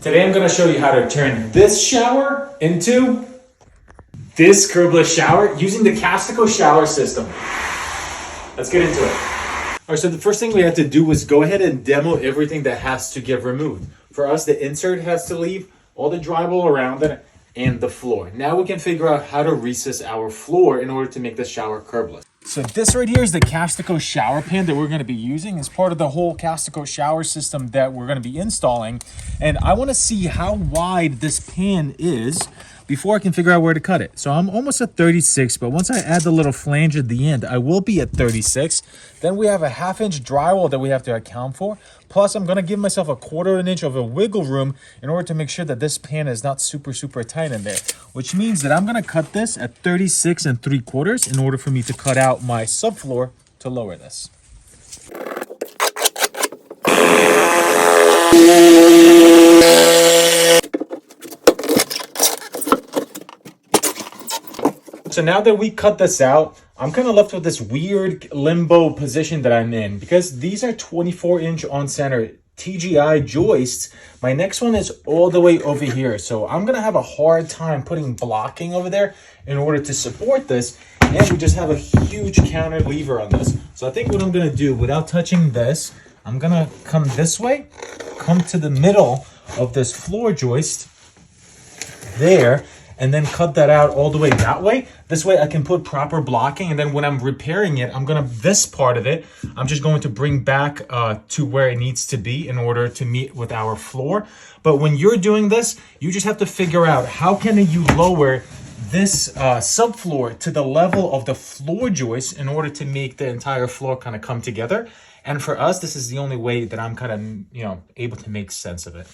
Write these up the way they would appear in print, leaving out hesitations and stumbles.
Today I'm going to show you how to turn this shower into this curbless shower using the CASTICO Shower System. Let's get into it. All right, so the first thing we have to do is go ahead and demo everything that has to get removed. For us, the insert has to leave, all the drywall around it, and the floor. Now we can figure out how to recess our floor in order to make the shower curbless. So this right here is the CASTICO shower pan that we're going to be using as part of the whole CASTICO shower system that we're going to be installing. And I want to see how wide this pan is before I can figure out where to cut it. So I'm almost at 36, but once I add the little flange at the end, I will be at 36. Then we have a 1/2 inch drywall that we have to account for. Plus, I'm gonna give myself a 1/4 inch of a wiggle room in order to make sure that this pan is not super tight in there, which means that I'm gonna cut this at 36 3/4 in order for me to cut out my subfloor to lower this. So now that we cut this out, I'm kind of left with this weird limbo position that I'm in because these are 24-inch on center TGI joists. My next one is all the way over here. So I'm going to have a hard time putting blocking over there in order to support this. And we just have a huge counter lever on this. So I think what I'm going to do without touching this, I'm going to come this way, come to the middle of this floor joist there, and then cut that out all the way that way. This way I can put proper blocking, and then when I'm repairing it, this part of it, I'm just going to bring back to where it needs to be in order to meet with our floor. But when you're doing this, you just have to figure out how can you lower this subfloor to the level of the floor joist in order to make the entire floor kind of come together. And for us, this is the only way that I'm kind of, able to make sense of it.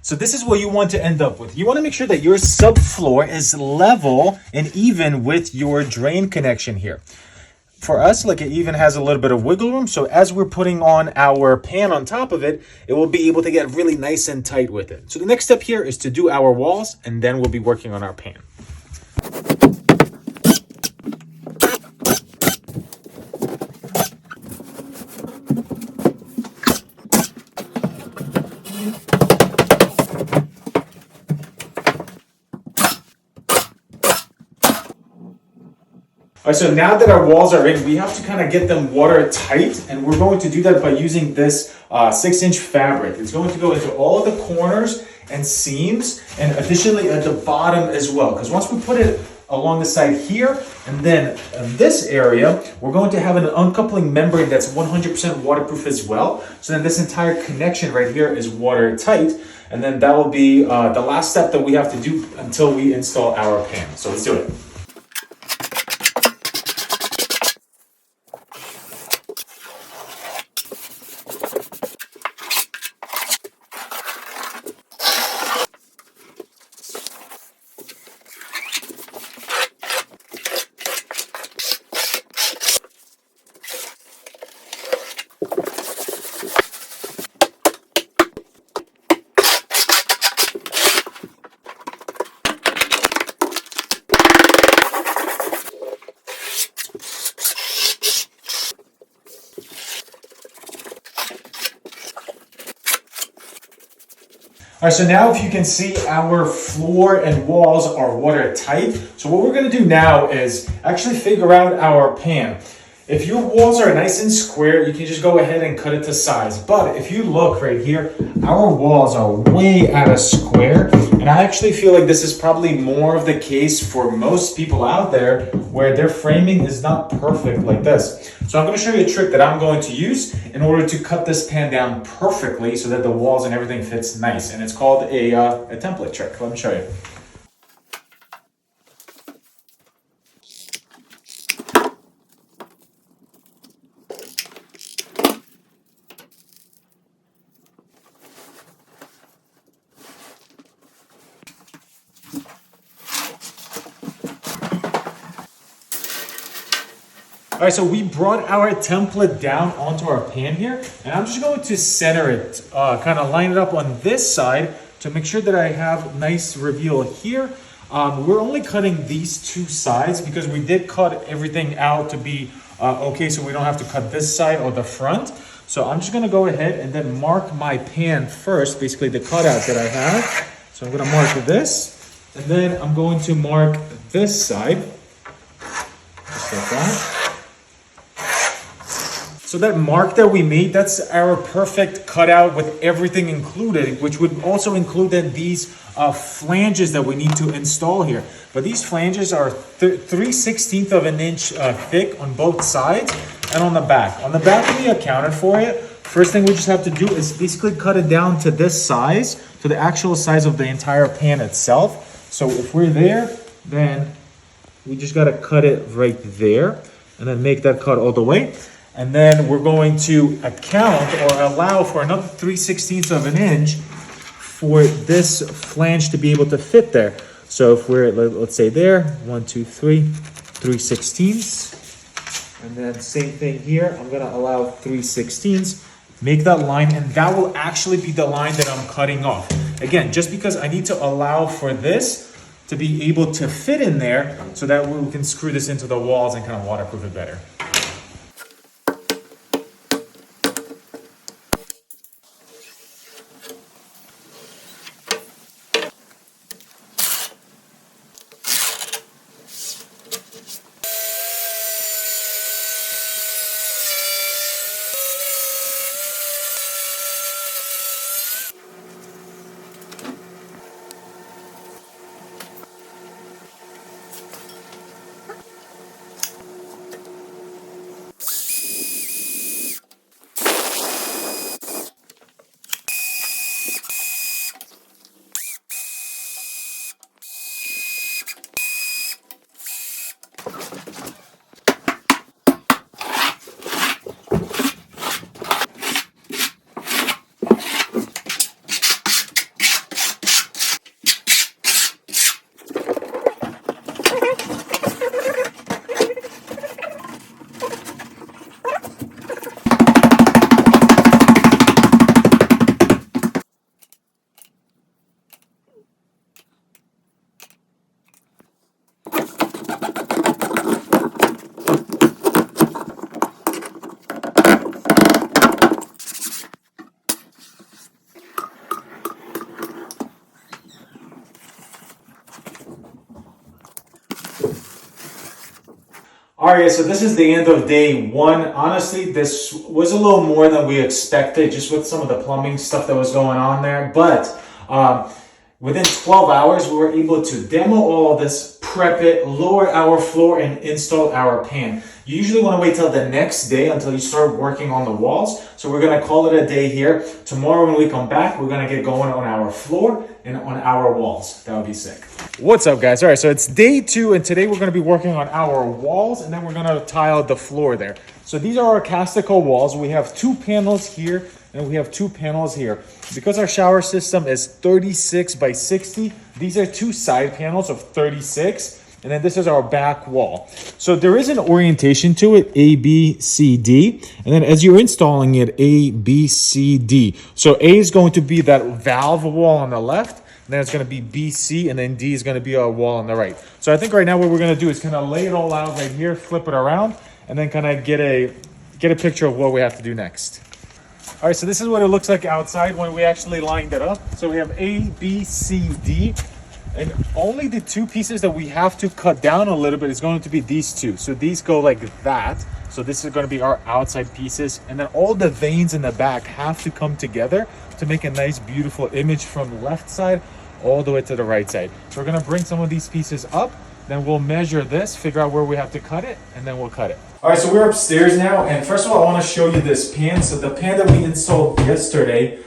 So this is what you want to end up with. You want to make sure that your subfloor is level and even with your drain connection here. For us, it even has a little bit of wiggle room. So as we're putting on our pan on top of it, it will be able to get really nice and tight with it. So the next step here is to do our walls, and then we'll be working on our pan. All right, so now that our walls are in, we have to kind of get them watertight, and we're going to do that by using this 6-inch fabric. It's going to go into all of the corners and seams, and additionally at the bottom as well. Because once we put it along the side here, and then in this area, we're going to have an uncoupling membrane that's 100% waterproof as well. So then this entire connection right here is watertight, and then that will be the last step that we have to do until we install our pan. So let's do it. All right, so now if you can see, our floor and walls are watertight. So what we're gonna do now is actually figure out our pan. If your walls are nice and square, you can just go ahead and cut it to size. But if you look right here, our walls are way out of square. And I actually feel like this is probably more of the case for most people out there where their framing is not perfect like this. So I'm going to show you a trick that I'm going to use in order to cut this pan down perfectly so that the walls and everything fits nice. And it's called a template trick. Let me show you. All right, so we brought our template down onto our pan here, and I'm just going to center it, kind of line it up on this side to make sure that I have nice reveal here. We're only cutting these two sides because we did cut everything out to be okay, so we don't have to cut this side or the front. So I'm just gonna go ahead and then mark my pan first, basically the cutout that I have. So I'm gonna mark this, and then I'm going to mark this side, just like that. So that mark that we made, that's our perfect cutout with everything included, which would also include then these flanges that we need to install here. But these flanges are 3/16 of an inch thick on both sides and on the back. On the back, we accounted for it. First thing we just have to do is basically cut it down to this size, to the actual size of the entire pan itself. So if we're there, then we just gotta cut it right there and then make that cut all the way. And then we're going to account or allow for another 3/16 of an inch for this flange to be able to fit there. So if we're, let's say there, 1, 2, 3, 3/16. And then same thing here, I'm gonna allow 3/16. Make that line, and that will actually be the line that I'm cutting off. Again, just because I need to allow for this to be able to fit in there so that we can screw this into the walls and kind of waterproof it better. All right, so this is the end of day one. Honestly, this was a little more than we expected, just with some of the plumbing stuff that was going on there. But within 12 hours, we were able to demo all of this, prep it, lower our floor, and install our pan. You usually want to wait till the next day until you start working on the walls. So we're going to call it a day here. Tomorrow when we come back, we're going to get going on our floor and on our walls. That would be sick. What's up, guys? All right, so it's day two, and today we're going to be working on our walls, and then we're going to tile the floor there. So these are our CASTICO walls. We have 2 panels here, and we have 2 panels here. Because our shower system is 36 by 60, these are 2 side panels of 36, and then this is our back wall. So there is an orientation to it, A, B, C, D, and then as you're installing it, A, B, C, D. So A is going to be that valve wall on the left, and then it's going to be BC, and then D is going to be our wall on the right. So I think right now what we're going to do is kind of lay it all out right here, flip it around, and then kind of get a picture of what we have to do next. All right, so this is what it looks like outside when we actually lined it up. So we have A, B, C, D, and only the 2 pieces that we have to cut down a little bit is going to be these 2. So these go like that. So this is going to be our outside pieces, and then all the veins in the back have to come together to make a nice, beautiful image from the left side all the way to the right side. So we're going to bring some of these pieces up, then we'll measure this, figure out where we have to cut it, and then we'll cut it. All right, so we're upstairs now, and first of all, I want to show you this pan. So the pan that we installed yesterday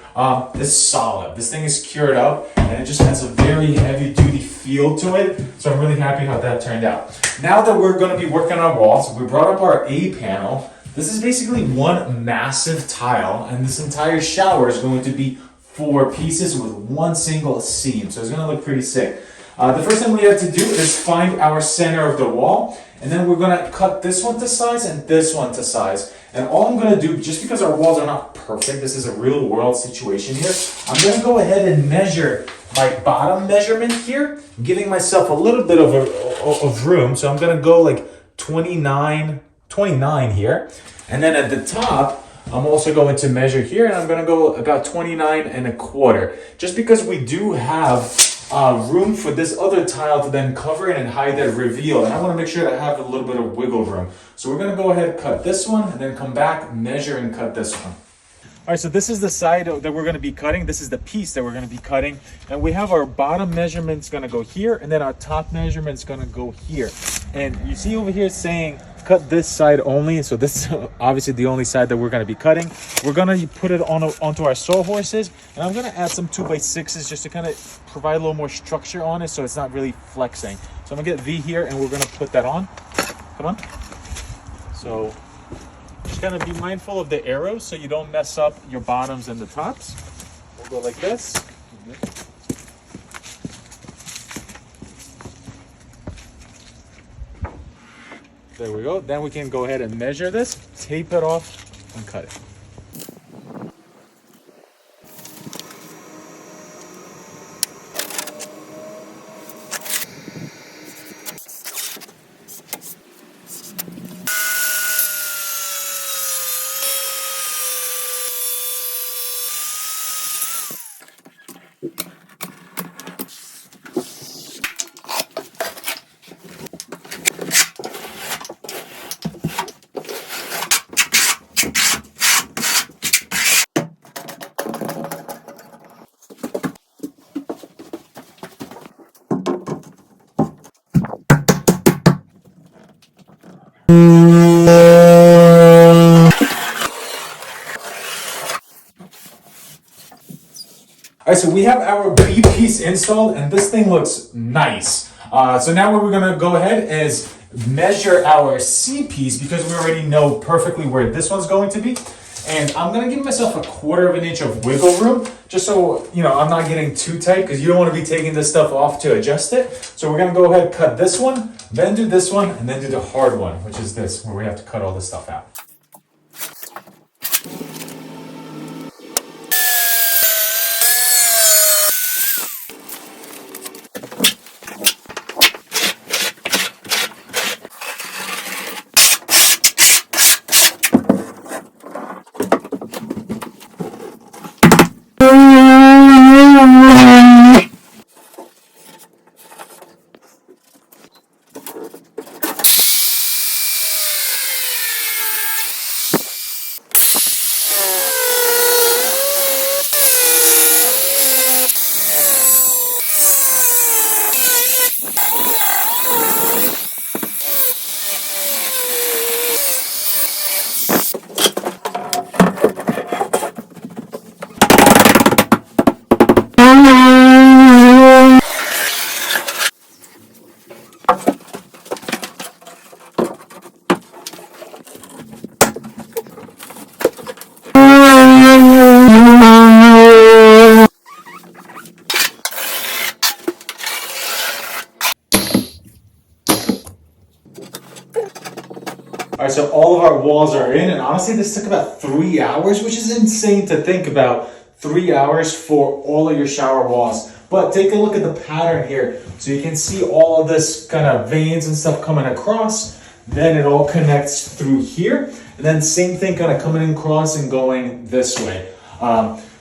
is solid. This thing is cured up, and it just has a very heavy-duty feel to it. So I'm really happy how that turned out. Now that we're going to be working on walls, we brought up our A panel. This is basically one massive tile, and this entire shower is going to be 4 pieces with 1 single seam. So it's going to look pretty sick. The first thing we have to do is find our center of the wall, and then we're gonna cut this one to size and this one to size. And all I'm gonna do, just because our walls are not perfect, this is a real world situation here, I'm gonna go ahead and measure my bottom measurement here, giving myself a little bit of room. So I'm gonna go like 29 here. And then at the top, I'm also going to measure here, and I'm gonna go about 29.25. Just because we do have room for this other tile to then cover it and hide that reveal. And I wanna make sure I have a little bit of wiggle room. So we're gonna go ahead and cut this one, and then come back, measure, and cut this one. All right, so this is the side that we're gonna be cutting. This is the piece that we're gonna be cutting. And we have our bottom measurements gonna go here, and then our top measurements gonna go here. And you see over here saying, cut this side only. So this is obviously the only side that we're gonna be cutting. We're gonna put it onto our sawhorses, and I'm gonna add some 2x6s just to kind of provide a little more structure on it so it's not really flexing. So I'm gonna get V here, and we're gonna put that on. Come on. So just kind of be mindful of the arrows so you don't mess up your bottoms and the tops. We'll go like this. There we go. Then we can go ahead and measure this, tape it off, and cut it. All right, so we have our B piece installed, and this thing looks nice. So now what we're gonna go ahead is measure our C piece, because we already know perfectly where this one's going to be. And I'm gonna give myself a 1/4 inch of wiggle room, just so, you know, I'm not getting too tight, because you don't wanna be taking this stuff off to adjust it. So we're gonna go ahead and cut this one, then do this one, and then do the hard one, which is this, where we have to cut all this stuff out. All right, so all of our walls are in, and honestly, this took about 3 hours, which is insane to think about. 3 hours for all of your shower walls. But take a look at the pattern here. So you can see all of this kind of veins and stuff coming across. Then it all connects through here. And then same thing kind of coming across and going this way.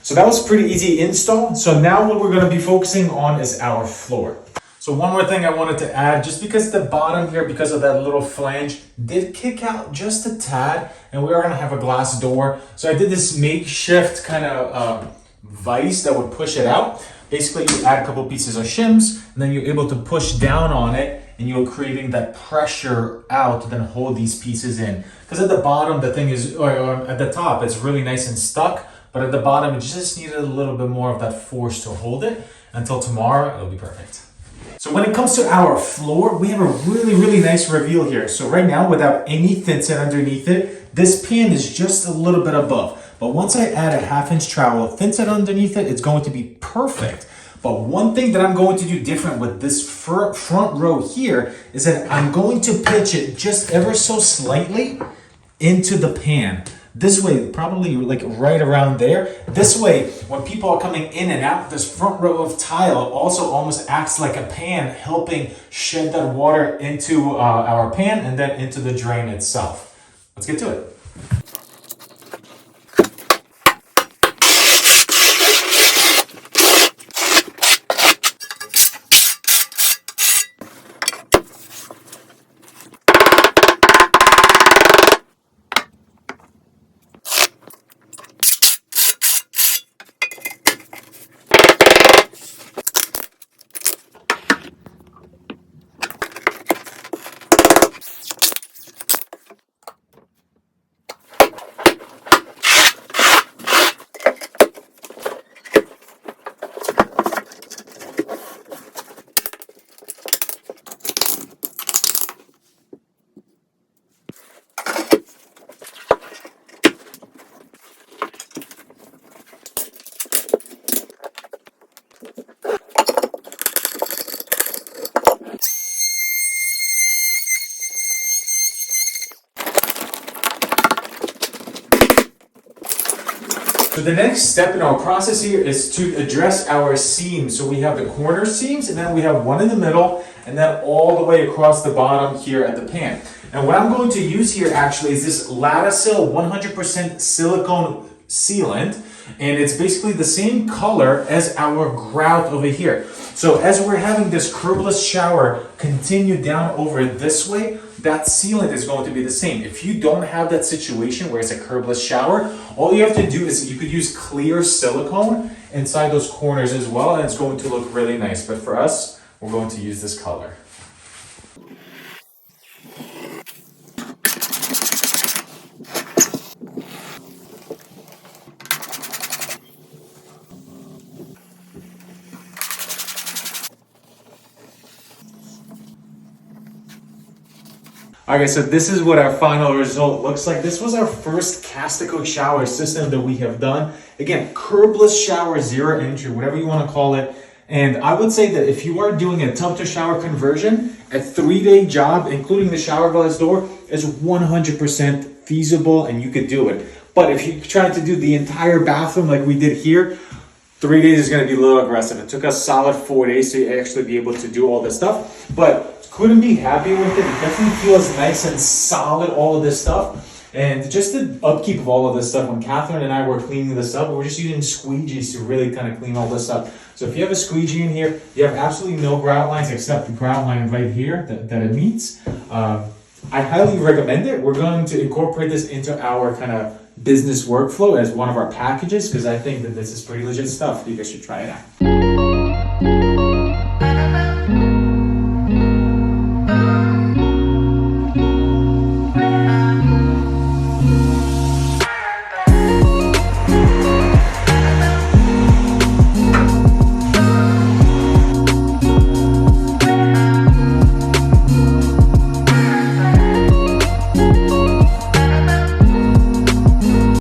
So that was pretty easy install. So now what we're gonna be focusing on is our floor. So one more thing I wanted to add, just because the bottom here, because of that little flange, did kick out just a tad, and we are gonna have a glass door. So I did this makeshift kind of vise that would push it out. Basically, you add a couple pieces of shims, and then you're able to push down on it, and you're creating that pressure out to then hold these pieces in. Because at the bottom, the thing is, or at the top, it's really nice and stuck, but at the bottom, it just needed a little bit more of that force to hold it. Until tomorrow, it'll be perfect. So when it comes to our floor, we have a really, really nice reveal here. So right now, without any thinset underneath it, this pan is just a little bit above. But once I add a 1/2 inch trowel thinset underneath it, it's going to be perfect. But one thing that I'm going to do different with this front row here is that I'm going to pitch it just ever so slightly into the pan. This way, probably like right around there. This way, when people are coming in and out, this front row of tile also almost acts like a pan, helping shed that water into our pan and then into the drain itself. Let's get to it. So the next step in our process here is to address our seams. So we have the corner seams, and then we have one in the middle, and then all the way across the bottom here at the pan. And what I'm going to use here actually is this Lattisil 100% silicone sealant, and it's basically the same color as our grout over here. So as we're having this curbless shower continue down over this way, that sealant is going to be the same. If you don't have that situation where it's a curbless shower, all you have to do is you could use clear silicone inside those corners as well, and it's going to look really nice. But for us, we're going to use this color. Okay, so this is what our final result looks like. This was our first CASTICO shower system that we have done. Again, curbless shower, 0 entry, whatever you want to call it. And I would say that if you are doing a tub to shower conversion, a 3-day job, including the shower glass door, is 100% feasible and you could do it. But if you're trying to do the entire bathroom like we did here, 3 days is going to be a little aggressive. It took us solid 4 days to actually be able to do all this stuff. But couldn't be happy with it. It definitely feels nice and solid, all of this stuff. And just the upkeep of all of this stuff, when Catherine and I were cleaning this up, we were just using squeegees to really kind of clean all this up. So if you have a squeegee in here, you have absolutely no grout lines except the grout line right here that it meets. I highly recommend it. We're going to incorporate this into our kind of business workflow as one of our packages because I think that this is pretty legit stuff. You guys should try it out.